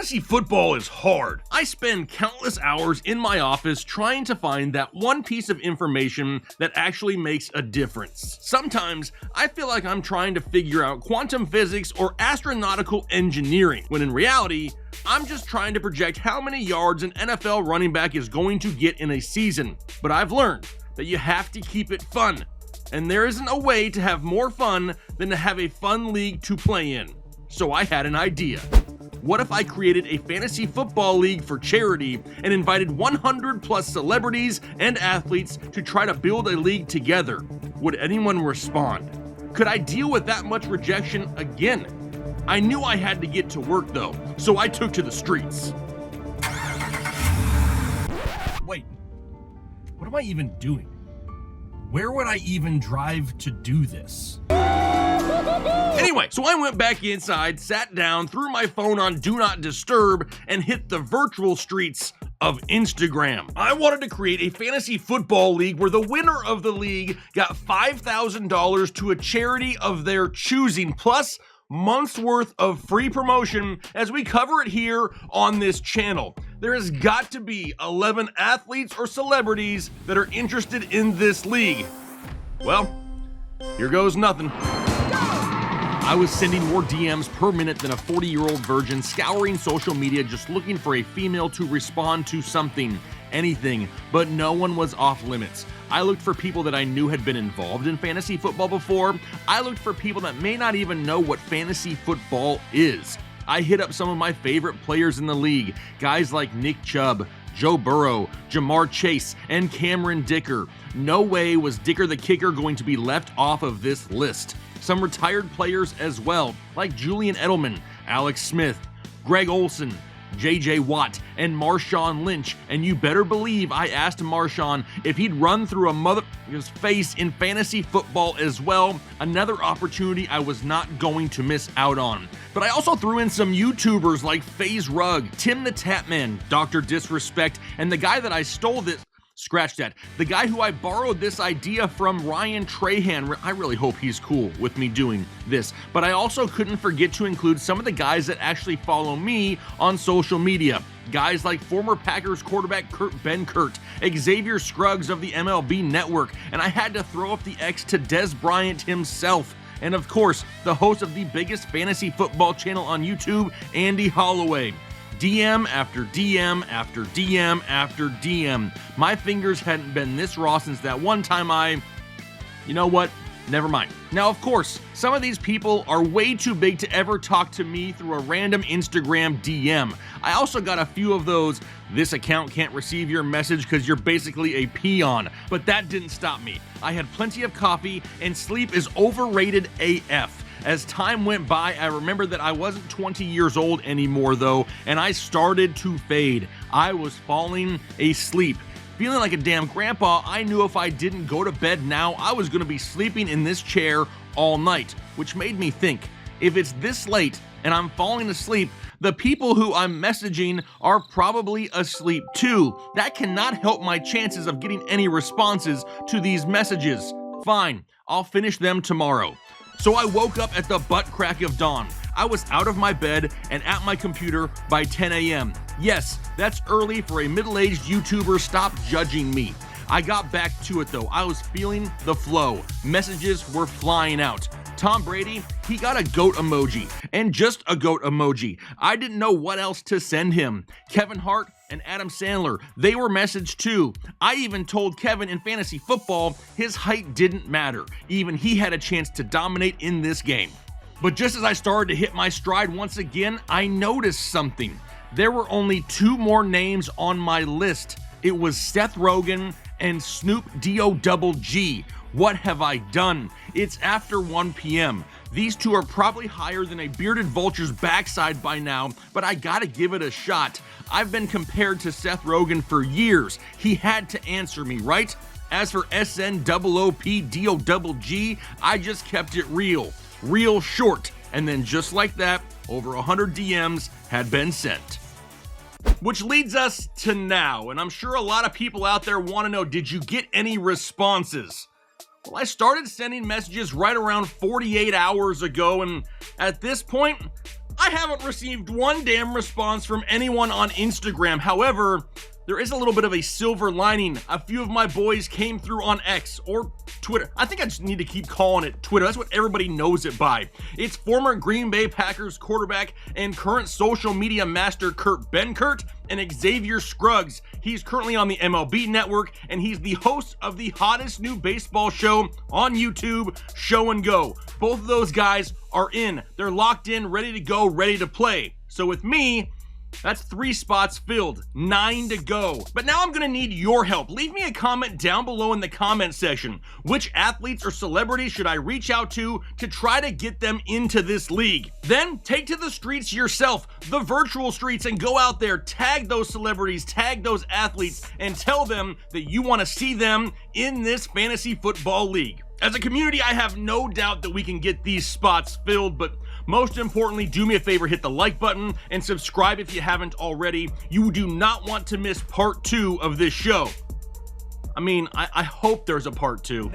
Fantasy football is hard. I spend countless hours in my office trying to find that one piece of information that actually makes a difference. Sometimes I feel like I'm trying to figure out quantum physics or astronautical engineering, when in reality, I'm just trying to project how many yards an NFL running back is going to get in a season. But I've learned that you have to keep it fun, and there isn't a way to have more fun than to have a fun league to play in. So I had an idea. What if I created a fantasy football league for charity and invited 100 plus celebrities and athletes to try to build a league together? Would anyone respond? Could I deal with that much rejection again? I knew I had to get to work though, so I took to the streets. Wait, what am I even doing? Where would I even drive to do this? Anyway, so I went back inside, sat down, threw my phone on Do Not Disturb, and hit the virtual streets of Instagram. I wanted to create a fantasy football league where the winner of the league got $5,000 to a charity of their choosing, plus months worth of free promotion as we cover it here on this channel. There has got to be 11 athletes or celebrities that are interested in this league. Well, here goes nothing. I was sending more DMs per minute than a 40-year-old virgin, scouring social media just looking for a female to respond to something, anything, but no one was off limits. I looked for people that I knew had been involved in fantasy football before. I looked for people that may not even know what fantasy football is. I hit up some of my favorite players in the league, guys like Nick Chubb, Joe Burrow, Jamar Chase, and Cameron Dicker. No way was Dicker the kicker going to be left off of this list. Some retired players as well, like Julian Edelman, Alex Smith, Greg Olsen, JJ Watt, and Marshawn Lynch. And you better believe I asked Marshawn if he'd run through a mother's face in fantasy football as well. Another opportunity I was not going to miss out on. But I also threw in some YouTubers like FaZe Rug, Tim the Tapman, Dr. Disrespect, and the guy that I stole this. Scratch that. The guy who I borrowed this idea from, Ryan Trahan. I really hope he's cool with me doing this. But I also couldn't forget to include some of the guys that actually follow me on social media. Guys like former Packers quarterback Kurt Benkert, Xavier Scruggs of the MLB Network, and I had to throw up the X to Des Bryant himself. And of course, the host of the biggest fantasy football channel on YouTube, Andy Holloway. DM after DM after DM after DM. My fingers hadn't been this raw since that one time you know what? Never mind. Now, of course, some of these people are way too big to ever talk to me through a random Instagram DM. I also got a few of those, this account can't receive your message because you're basically a peon. But that didn't stop me. I had plenty of coffee, and sleep is overrated AF. As time went by, I remembered that I wasn't 20 years old anymore though, and I started to fade. I was falling asleep. Feeling like a damn grandpa, I knew if I didn't go to bed now, I was gonna be sleeping in this chair all night, which made me think, if it's this late and I'm falling asleep, the people who I'm messaging are probably asleep too. That cannot help my chances of getting any responses to these messages. Fine, I'll finish them tomorrow. So I woke up at the butt crack of dawn. I was out of my bed and at my computer by 10 a.m. Yes, that's early for a middle-aged YouTuber. Stop judging me. I got back to it though. I was feeling the flow. Messages were flying out. Tom Brady, he got a goat emoji, and just a goat emoji. I didn't know what else to send him. Kevin Hart and Adam Sandler, they were messaged too. I even told Kevin in fantasy football his height didn't matter. Even he had a chance to dominate in this game. But just as I started to hit my stride once again, I noticed something. There were only two more names on my list. It was Seth Rogen and Snoop D-O-double-G. What have I done? It's after 1 p.m. These two are probably higher than a bearded vulture's backside by now, but I gotta give it a shot. I've been compared to Seth Rogen for years. He had to answer me, right? As for SNOOPDOGG, I just kept it real short. And then just like that, over 100 DMs had been sent. Which leads us to now, and I'm sure a lot of people out there want to know, did you get any responses? Well, I started sending messages right around 48 hours ago, and at this point, I haven't received one damn response from anyone on Instagram. However, there is a little bit of a silver lining. A few of my boys came through on X or Twitter. I think I just need to keep calling it Twitter. That's what everybody knows it by. It's former Green Bay Packers quarterback and current social media master Kurt Benkert and Xavier Scruggs. He's currently on the MLB Network, and he's the host of the hottest new baseball show on YouTube, Show and Go. Both of those guys are in. They're locked in, ready to go, ready to play. So with me, that's 3 spots filled, 9 to go. But now I'm gonna need your help. Leave me a comment down below in the comment section. Which athletes or celebrities should I reach out to try to get them into this league? Then take to the streets yourself, the virtual streets, and go out there, tag those celebrities, tag those athletes, and tell them that you wanna see them in this fantasy football league. As a community, I have no doubt that we can get these spots filled, but most importantly, do me a favor, hit the like button and subscribe if you haven't already. You do not want to miss part 2 of this show. I mean, I hope there's a part 2.